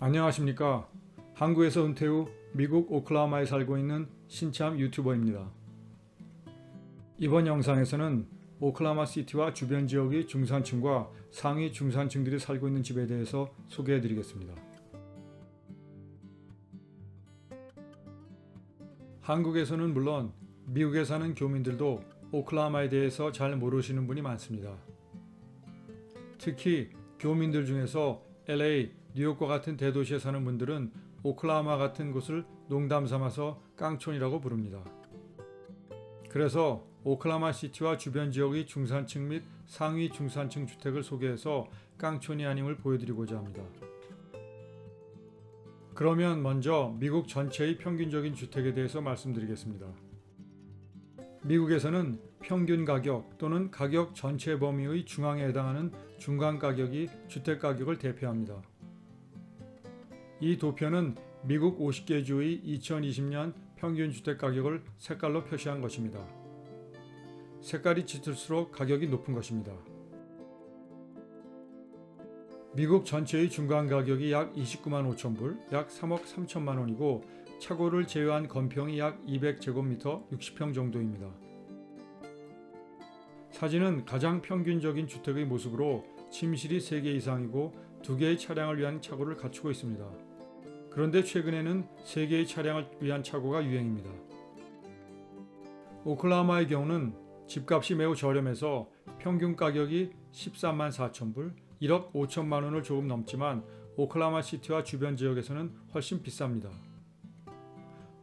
안녕하십니까. 한국에서 은퇴 후 미국 오클라호마에 살고 있는 신참 유튜버입니다. 이번 영상에서는 오클라호마 시티와 주변 지역의 중산층과 상위 중산층들이 살고 있는 집에 대해서 소개해 드리겠습니다. 한국에서는 물론 미국에 사는 교민들도 오클라호마에 대해서 잘 모르시는 분이 많습니다. 특히 교민들 중에서 LA, 뉴욕과 같은 대도시에 사는 분들은 오클라호마 같은 곳을 농담 삼아서 깡촌이라고 부릅니다. 그래서 오클라호마 시티와 주변 지역의 중산층 및 상위 중산층 주택을 소개해서 깡촌이 아님을 보여드리고자 합니다. 그러면 먼저 미국 전체의 평균적인 주택에 대해서 말씀드리겠습니다. 미국에서는 평균 가격 또는 가격 전체 범위의 중앙에 해당하는 중간 가격이 주택 가격을 대표합니다. 이 도표는 미국 50개 주의 2020년 평균 주택 가격을 색깔로 표시한 것입니다. 색깔이 짙을수록 가격이 높은 것입니다. 미국 전체의 중간 가격이 약 29만 5천 불, 약 3억 3천만 원이고 차고를 제외한 건평이 약 200제곱미터 60평 정도입니다. 사진은 가장 평균적인 주택의 모습으로 침실이 3개 이상이고 2개의 차량을 위한 차고를 갖추고 있습니다. 그런데 최근에는 3개의 차량을 위한 차고가 유행입니다. 오클라호마의 경우는 집값이 매우 저렴해서 평균 가격이 13만 4천 불, 1억 5천만 원을 조금 넘지만 오클라호마 시티와 주변 지역에서는 훨씬 비쌉니다.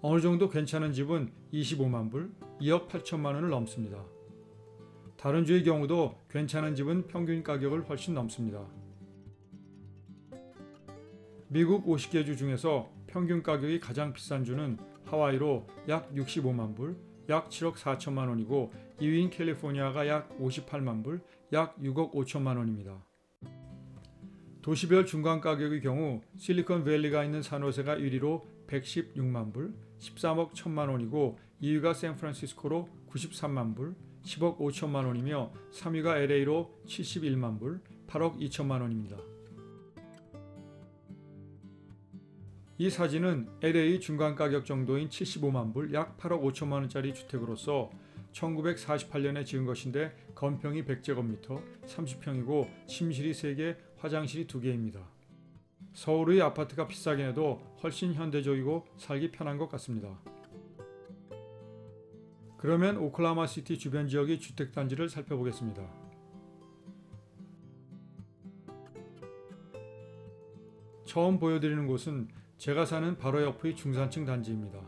어느 정도 괜찮은 집은 25만 불, 2억 8천만 원을 넘습니다. 다른 주의 경우도 괜찮은 집은 평균 가격을 훨씬 넘습니다. 미국 50개 주 중에서 평균 가격이 가장 비싼 주는 하와이로 약 65만 불, 약 7억 4천만 원이고 2위인 캘리포니아가 약 58만 불, 약 6억 5천만 원입니다. 도시별 중간 가격의 경우 실리콘밸리가 있는 산호세가 1위로 116만 불, 13억 1천만 원이고 2위가 샌프란시스코로 93만 불, 10억 5천만 원이며 3위가 LA로 71만 불, 8억 2천만 원입니다. 이 사진은 LA 중간 가격 정도인 75만 불, 약 8억 5천만 원짜리 주택으로서 1948년에 지은 것인데 건평이 100제곱미터, 30평이고 침실이 3개, 화장실이 2개입니다. 서울의 아파트가 비싸긴 해도 훨씬 현대적이고 살기 편한 것 같습니다. 그러면 오클라호마 시티 주변 지역의 주택단지를 살펴보겠습니다. 처음 보여드리는 곳은 제가 사는 바로 옆의 중산층 단지입니다.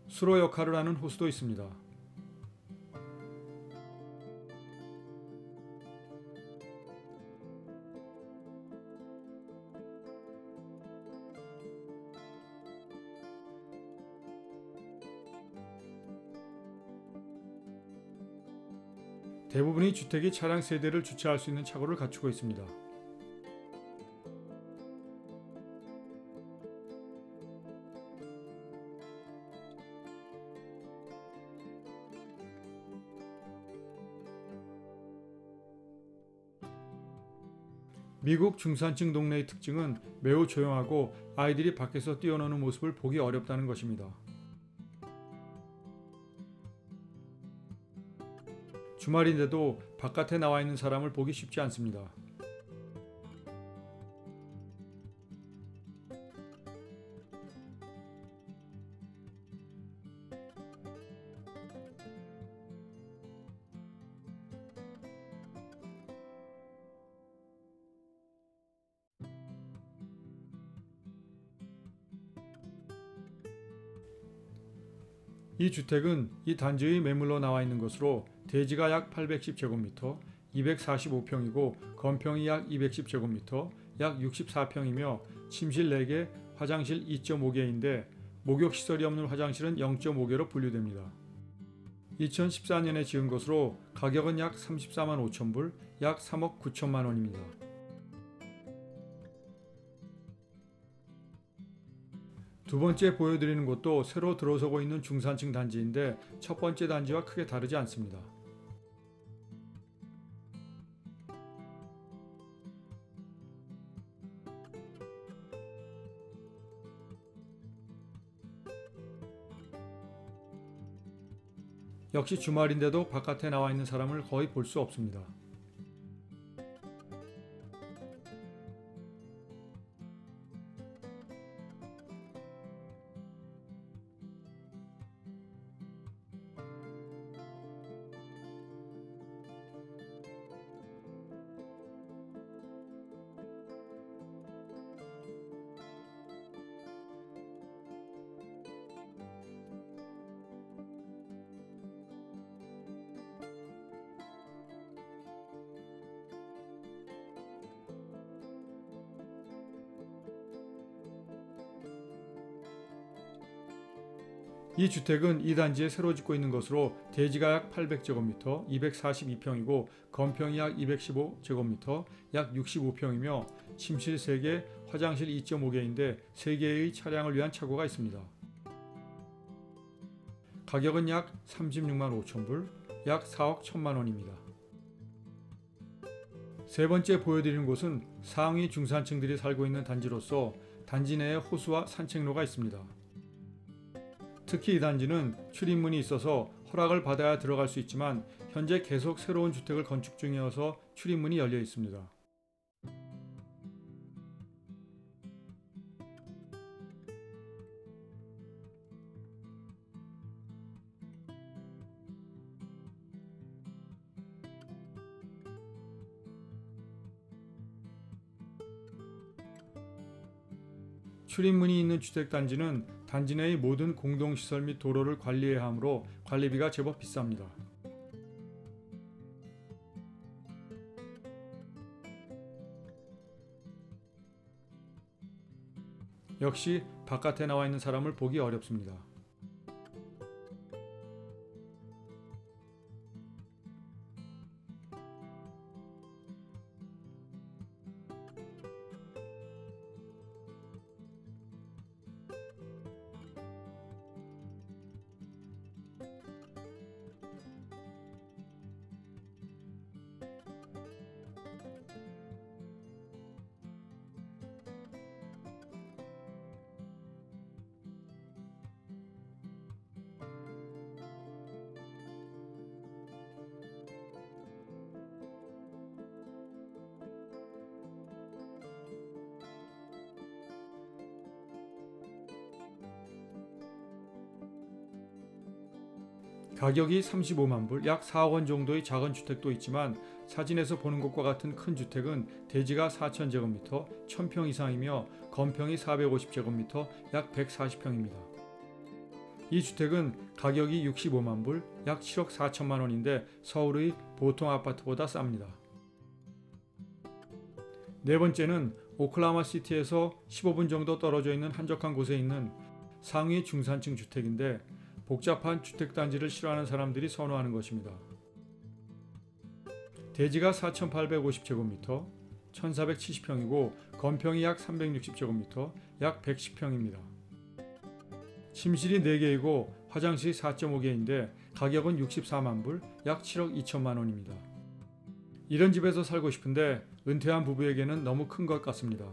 수로 역할을 하는 호수도 있습니다. 대부분의 주택이 차량 3대를 주차할 수 있는 차고를 갖추고 있습니다. 미국 중산층 동네의 특징은 매우 조용하고 아이들이 밖에서 뛰어노는 모습을 보기 어렵다는 것입니다. 주말인데도 바깥에 나와 있는 사람을 보기 쉽지 않습니다. 이 주택은 이 단지의 매물로 나와 있는 것으로 대지가 약 810제곱미터, 245평이고 건평이 약 210제곱미터, 약 64평이며 침실 4개, 화장실 2.5개인데 목욕시설이 없는 화장실은 0.5개로 분류됩니다. 2014년에 지은 것으로 가격은 약 34만 5천 불, 약 3억 9천만 원입니다. 두 번째 보여드리는 곳도 새로 들어서고 있는 중산층 단지인데 첫 번째 단지와 크게 다르지 않습니다. 역시 주말인데도 바깥에 나와 있는 사람을 거의 볼 수 없습니다. 이 주택은 이 단지에 새로 짓고 있는 것으로 대지가 약 800제곱미터, 242평이고 건평이 약 215제곱미터, 약 65평이며 침실 3개, 화장실 2.5개인데 3개의 차량을 위한 차고가 있습니다. 가격은 약 36만 5천 불, 약 4억 1천만 원입니다. 세 번째 보여드리는 곳은 상위 중산층들이 살고 있는 단지로서 단지 내에 호수와 산책로가 있습니다. 특히 이 단지는 출입문이 있어서 허락을 받아야 들어갈 수 있지만 현재 계속 새로운 주택을 건축 중이어서 출입문이 열려 있습니다. 출입문이 있는 주택단지는 단지 내의 모든 공동시설 및 도로를 관리해야 하므로 관리비가 제법 비쌉니다. 역시 바깥에 나와 있는 사람을 보기 어렵습니다. 가격이 35만 불, 약 4억 원 정도의 작은 주택도 있지만 사진에서 보는 것과 같은 큰 주택은 대지가 4,000제곱미터, 1,000평 이상이며 건평이 450제곱미터, 약 140평입니다. 이 주택은 가격이 65만 불, 약 7억 4천만 원인데 서울의 보통 아파트보다 쌉니다. 네 번째는 오클라호마 시티에서 15분 정도 떨어져 있는 한적한 곳에 있는 상위 중산층 주택인데 복잡한 주택단지를 싫어하는 사람들이 선호하는 것입니다. 대지가 4,850제곱미터, 1,470평이고 건평이 약 360제곱미터, 약 110평입니다. 침실이 4개이고 화장실이 4.5개인데 가격은 64만 불, 약 7억 2천만 원입니다. 이런 집에서 살고 싶은데 은퇴한 부부에게는 너무 큰 것 같습니다.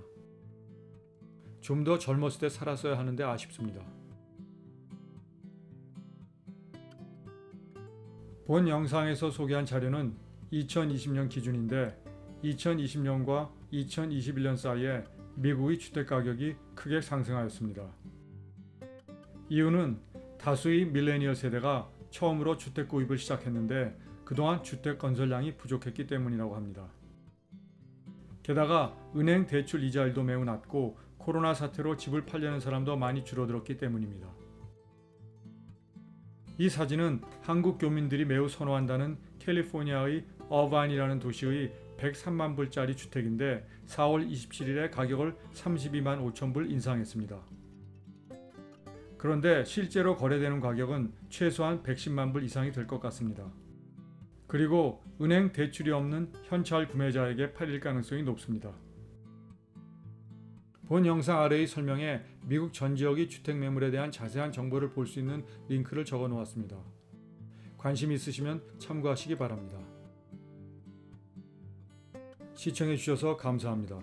좀 더 젊었을 때 살았어야 하는데 아쉽습니다. 본 영상에서 소개한 자료는 2020년 기준인데 2020년과 2021년 사이에 미국의 주택가격이 크게 상승하였습니다. 이유는 다수의 밀레니얼 세대가 처음으로 주택 구입을 시작했는데 그동안 주택 건설량이 부족했기 때문이라고 합니다. 게다가 은행 대출 이자율도 매우 낮고 코로나 사태로 집을 팔려는 사람도 많이 줄어들었기 때문입니다. 이 사진은 한국 교민들이 매우 선호한다는 캘리포니아의 어반이라는 도시의 103만 불짜리 주택인데 4월 27일에 가격을 32만 5천 불 인상했습니다. 그런데 실제로 거래되는 가격은 최소한 110만 불 이상이 될 것 같습니다. 그리고 은행 대출이 없는 현찰 구매자에게 팔릴 가능성이 높습니다. 본 영상 아래의 설명에 미국 전 지역의 주택 매물에 대한 자세한 정보를 볼 수 있는 링크를 적어 놓았습니다. 관심 있으시면 참고하시기 바랍니다. 시청해 주셔서 감사합니다.